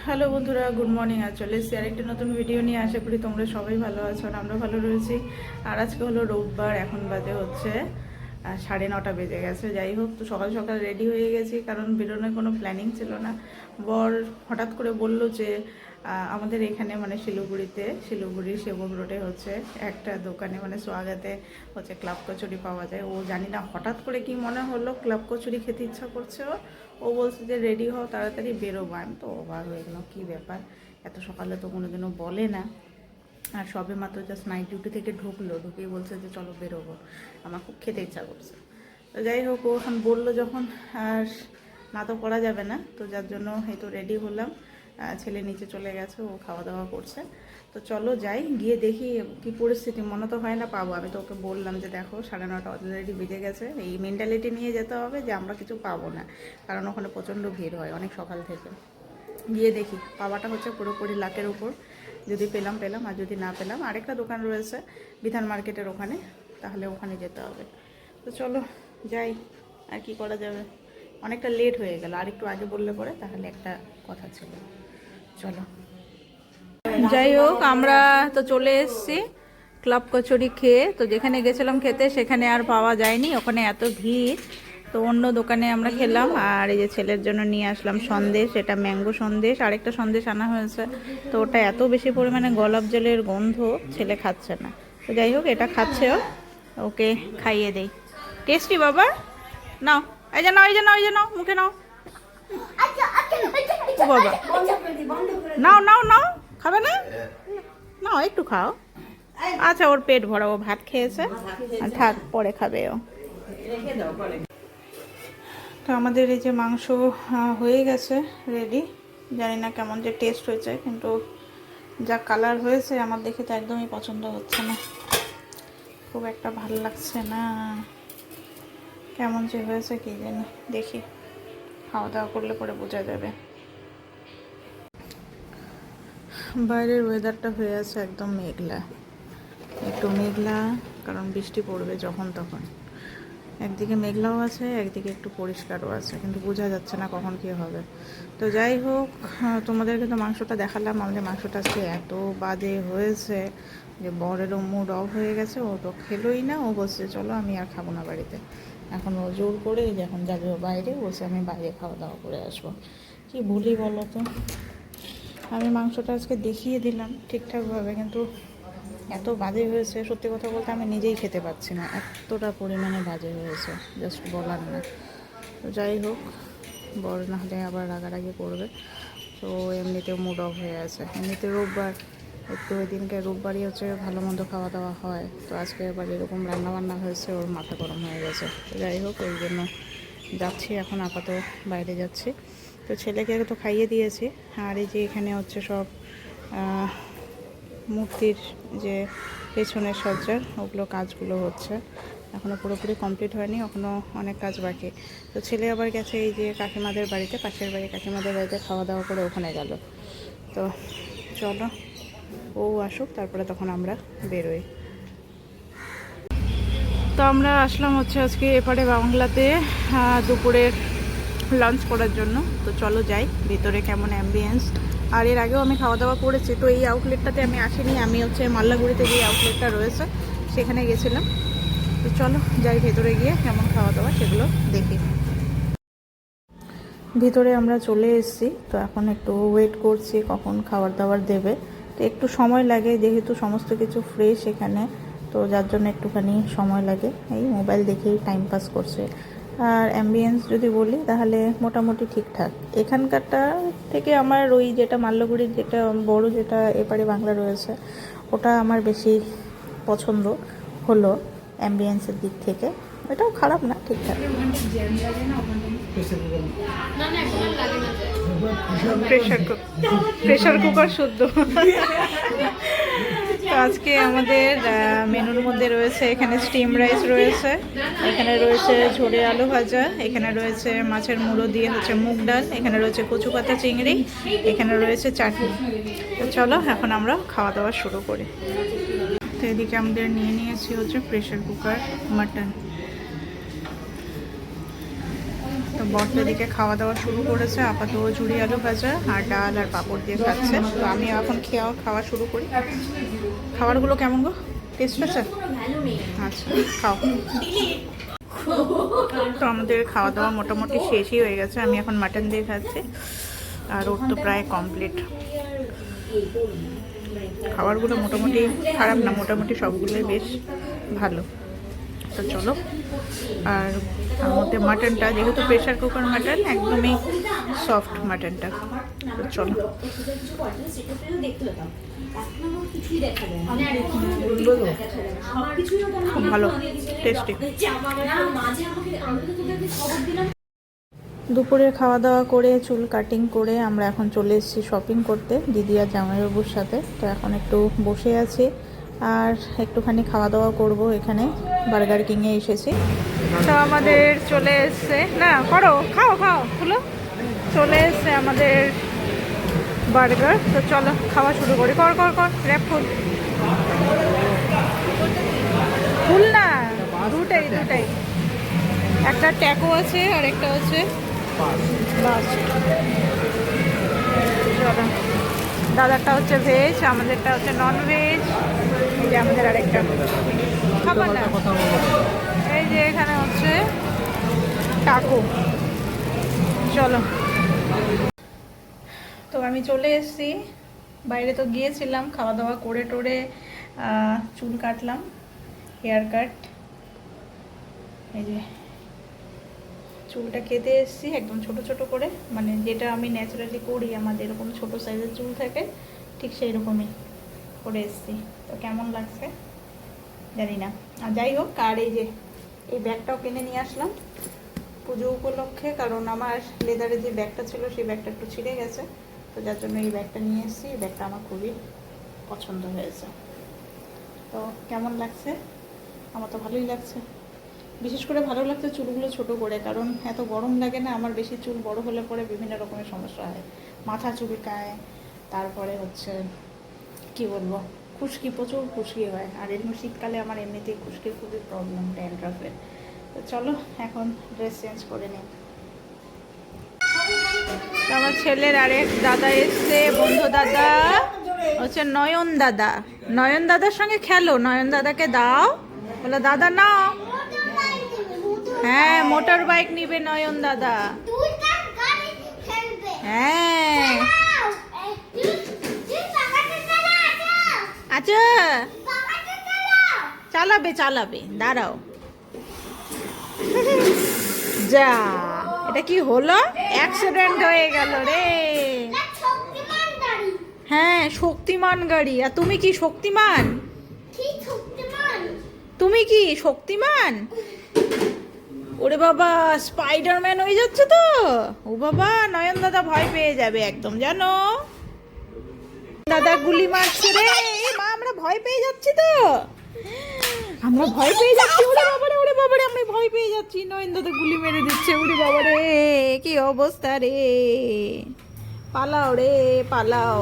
Hello বন্ধুরা, good morning. আর চলে এসেছি আরেকটা নতুন ভিডিও নিয়ে। আশা করি তোমরা সবাই ভালো আছো আর আমরা ভালো রয়েছি। আর আজকে হলো রোববার, এখন বাজে হচ্ছে 9:30 বেজে গেছে। যাই হোক, তো সকাল সকাল রেডি হয়ে গেছি, কারণ বেরোনোর কোনো প্ল্যানিং ছিল না। বর হঠাৎ করে বলল যে আমাদের এখানে মানে শিলিগুড়ির সেবক রোডে হচ্ছে একটা দোকানে মানে সোয়াগাতে হচ্ছে ক্লাব কচুরি পাওয়া যায়। ও জানি না হঠাৎ করে কি মনে হলো ক্লাব কচুরি খেতে ইচ্ছা করছে। ও বলছে যে রেডি হও, তাড়াতাড়ি বেরোবো। আমি তো অবাক হয়ে গেলাম, কী ব্যাপার, এত সকালে তো কোনোদিনও বলে না। আর সবে মাত্র জাস্ট নাইট ডিউটি থেকে ঢুকেই বলছে যে চলো বেরোবো। আমার খুব খেতে ইচ্ছা করছে। তো যাই হোক, ও এখন বললো যখন, আর না তো করা যাবে না, তো যার জন্য এই তো রেডি হলাম। ছেলে নিচে চলে গেছে, ও খাওয়া দাওয়া করছে। তো চলো যাই, গিয়ে দেখি কি পরিস্থিতি। মনে তো হয় না পাবো। আমি তো ওকে বললাম যে দেখো 9:30 অলরেডি বেজে গেছে, এই মেন্টালিটি নিয়ে যেতে হবে যে আমরা কিছু পাবো না, কারণ ওখানে প্রচণ্ড ভিড় হয় অনেক সকাল থেকে। গিয়ে দেখি পাওয়াটা হচ্ছে পুরোপুরি লাকের উপর। যদি পেলাম, আর যদি না পেলাম, আরেকটা দোকান রয়েছে বিধান মার্কেটের ওখানে, তাহলে ওখানে যেতে হবে। তো চলো যাই, আর কি করা যাবে। অনেকটা লেট হয়ে গেল, আর একটু আগে বললে পরে তাহলে একটা কথা ছিল। চলো যাই হোক, আমরা তো চলে এসেছি ক্লাব কচুরি খেয়ে। তো যেখানে গেছিলাম খেতে সেখানে আর পাওয়া যায়নি, ওখানে এত ভিড়। তো অন্য দোকানে আমরা খেলাম। আর এই যে ছেলের জন্য নিয়ে আসলাম সন্দেশ, এটা ম্যাঙ্গো সন্দেশ। আরেকটা সন্দেশ আনা হয়েছে, তো ওটা এত বেশি পরিমাণে গোলাপ জলের গন্ধ, ছেলে খাচ্ছে না। তো যাই হোক, এটা খাচ্ছে ও, ওকে খাইয়ে দেই। টেস্টি বাবা, নাও, এই যে নাও, মুখে নাও। ও বাবা, নাও, খাবে না? নাও, একটু খাও। আচ্ছা, ওর পেট ভরা, ও ভাত খেয়েছে, থাক, পরে খাবে ও। তো আমাদের এই যে মাংস হয়ে গেছে রেডি। জানি না কেমন যে টেস্ট হয়েছে, কিন্তু যা কালার হয়েছে আমার দেখে তো একদমই পছন্দ হচ্ছে না, খুব একটা ভালো লাগছে না। কেমন যে হয়েছে কি জানি, দেখি খাওয়া দাওয়া করলে পরে বোঝা যাবে। বাইরের ওয়েদারটা হয়ে আছে একদম মেঘলা, একটু মেঘলা, কারণ বৃষ্টি পড়বে যখন তখন। একদিকে মেঘলাও আছে, একদিকে একটু পরিষ্কারও আছে, কিন্তু বোঝা যাচ্ছে না কখন কী হবে। তো যাই হোক, তোমাদেরকে তো মাংসটা দেখালাম। আমাদের মাংসটা আজকে এত বাজে হয়েছে যে বরেরও মুড অফ হয়ে গেছে। ও তো খেলোই না, ও বলছে চলো আমি আর খাবো না বাড়িতে। এখন ও জোর করে যখন যাবে ও বাইরে, বলছে আমি বাইরে খাওয়া দাওয়া করে আসবো। কি বলি বলো তো, আমি মাংসটা আজকে দেখিয়ে দিলাম ঠিকঠাকভাবে, কিন্তু এত বাজে হয়েছে, সত্যি কথা বলতে আমি নিজেই খেতে পাচ্ছি না, এতটা পরিমাণে বাজে হয়েছে, জাস্ট বলার না। তো যাই হোক, বড় না হলে আবার রাগারাগি করবে। তো এমনিতেও মুড অফ হয়ে আছে। এমনিতে রোববার, একটু ওই দিনকে রোববারই হচ্ছে ভালো মন্দ খাওয়া দাওয়া হয়, তো আজকে আবার এরকম রান্নাবান্না হয়েছে, ওর মাথা গরম হয়ে গেছে। তো যাই হোক, ওই জন্য যাচ্ছি এখন, আপাতত বাইরে যাচ্ছি। তো ছেলেকে তো খাইয়ে দিয়েছি। আর এই যে এখানে হচ্ছে সব মূর্তির যে পেছনের সজ্জার ওগুলো কাজগুলো হচ্ছে, এখনও পুরোপুরি কমপ্লিট হয়নি, এখনও অনেক কাজ বাকি। তো ছেলে আবার গেছে এই যে কাকিমাদের বাড়িতে, পাশের বাড়ি কাকিমাদের বাড়িতে খাওয়া দাওয়া করে ওখানে গেল। তো চলো ও আসুক, তারপরে তখন আমরা বেরোই। তো আমরা আসলাম হচ্ছে আজকে এপারে বাংলাতে দুপুরের লাঞ্চ করার জন্য। তো চলো যাই ভিতরে, কেমন অ্যাম্বিয়েন্স। আর এর আগেও আমি খাওয়া দাওয়া করেছি, তো এই আউটলেটটাতে আমি আসিনি। আমি হচ্ছে মাল্লাগুড়িতে যে আউটলেটটা রয়েছে সেখানে গেছিলাম। তো চলো যাই ভেতরে, গিয়ে কেমন খাওয়া দাওয়া সেগুলো দেখি। ভিতরে আমরা চলে এসেছি, তো এখন একটু ওয়েট করছি কখন খাবার দাবার দেবে। তো একটু সময় লাগে, যেহেতু সমস্ত কিছু ফ্রেশ এখানে, তো যার জন্য একটুখানি সময় লাগে। এই মোবাইল দেখেই টাইম পাস করছে। আর অ্যাম্বিয়েন্স যদি বলি তাহলে মোটামুটি ঠিকঠাক। এখানকারটা থেকে আমার ওই যেটা মাল্লাগুড়ির যেটা বড়, যেটা এপারে বাংলা রয়েছে, ওটা আমার বেশি পছন্দ হলো অ্যাম্বিয়েন্সের দিক থেকে। এটাও খারাপ না, ঠিকঠাক। প্রেশার কুকার শুদ্ধ। তো আজকে আমাদের মেনুর মধ্যে রয়েছে, এখানে স্টিম রাইস রয়েছে, এখানে রয়েছে ঝোড়ে আলু ভাজা, এখানে রয়েছে মাছের মুড়ো দিয়ে হচ্ছে মুগ ডাল, এখানে রয়েছে কচু পাতা চিংড়ি, এখানে রয়েছে চাটনি। তো চলো এখন আমরা খাওয়া দাওয়া শুরু করি। তো এদিকে আমাদের নিয়েছি হচ্ছে প্রেশার কুকার মাটন। তো বর্ষা দিকে খাওয়া দাওয়া শুরু করেছে, আপাতত ঝুড়ি আলু ভাজা আর ডাল আর পাঁপড় দিয়ে খাচ্ছে। তো আমি এখন খাওয়া শুরু করি। খাবারগুলো কেমন গো, টেস্ট আছে? আচ্ছা খাও। তো আমাদের খাওয়া দাওয়া মোটামুটি শেষই হয়ে গেছে। আমি এখন মাটন দিয়ে খাচ্ছি আর ওর তো প্রায় কমপ্লিট। খাবারগুলো মোটামুটি খারাপ না, মোটামুটি সবগুলোই বেশ ভালো। তো চলো, আর তার মধ্যে মাটনটা যেহেতু প্রেশার কুকার মাটন, একদমই সফট মাটনটা। তো চলো, খুব ভালো, টেস্টি। দুপুরে খাওয়া দাওয়া করে চুল কাটিং করে আমরা এখন চলে এসেছি শপিং করতে দিদি আর জামাইবাবুর সাথে। তো এখন একটু বসে আছি আর একটুখানি খাওয়া দাওয়া করব। এখানে বার্গার কিংয়ে এসেছি। তো আমাদের চলে এসছে, না করো, খাও খাও খুলো, চলে এসছে আমাদের বার্গার। তো চলো খাওয়া শুরু করি। কর কর কর র্যাপ ফুল, ফুল না, দুটাই, একটা ট্যাকো আছে আর একটা হচ্ছে বাস। চলো, দাদারটা হচ্ছে ভেজ, আমাদেরটা হচ্ছে নন ভেজ। এই যে আমাদের আরেকটা খাবার না, এই যে এখানে হচ্ছে টাকো। চলো, তো আমি চলে এসেছি বাইরে। তো গিয়েছিলাম খাওয়া দাওয়া করে টোরে, চুল কাটলাম, হেয়ার কাট। এই যে চুলটা কেটে এসেছি একদম ছোট ছোট করে, মানে যেটা আমি ন্যাচারালি করি, আমাদের এরকম ছোট সাইজের চুল থাকে, ঠিক সেই রকমই করে এসেছি। তো কেমন লাগছে জানি না, আর যাই হোক। আর এই যে এই ব্যাগটাও কিনে নিয়ে আসলাম পুজো উপলক্ষে, কারণ আমার লেদারের যে ব্যাগটা ছিল সেই ব্যাগটা একটু ছিঁড়ে গেছে। তো যার জন্য এই ব্যাগটা নিয়ে এসেছি। এই ব্যাগটা আমার খুবই পছন্দ হয়েছে। তো কেমন লাগছে? আমার তো ভালোই লাগছে। বিশেষ করে ভালো লাগছে চুলগুলো ছোট করে, কারণ এত গরম লাগে না আমার। বেশি চুল বড় হলে পরে বিভিন্ন রকমের সমস্যা হয়, মাথা চুলকায়, তারপরে হচ্ছে কি বলবো, খুশকি, প্রচুর খুশকি হয়। আর এমনি শীতকালে আমার এমনিতেই খুশকির খুবই প্রবলেম, ড্যান্ড্রাফের। তো চলো এখন ড্রেস চেঞ্জ করে নিই। আমার ছেলের আরেক দাদা এসছে, বন্ধু দাদা হচ্ছে নয়ন দাদা। নয়ন দাদার সঙ্গে খেলো, নয়ন দাদাকে দাও, বলো দাদা নাও। হ্যাঁ, মোটর বাইক নিবে নয়ন দাদা। হ্যাঁ আচ্ছা, চালাবে, দাঁড়াও। যা, এটা কি হলো? অ্যাক্সিডেন্ট হয়ে গেল রে। হ্যাঁ, শক্তিমান গাড়ি। আর তুমি কি শক্তিমান? তুমি কি শক্তিমান? ওরে বাবা, স্পাইডারম্যান হয়ে যাচ্ছে তো। ও বাবা, নয়ন দাদা ভয় পেয়ে যাবে একদম, জানো। দাদা গুলি মারছে রে। মা, আমরা ভয় পেয়ে যাচ্ছি তো, আমরা ভয় পেয়ে যাচ্ছি। ওরে বাবারে, আমি ভয় পেয়ে যাচ্ছি। নয়ন দাদা গুলি মেরে দিচ্ছে। ওরে বাবারে, কি অবস্থা রে। পালাও রে, পালাও।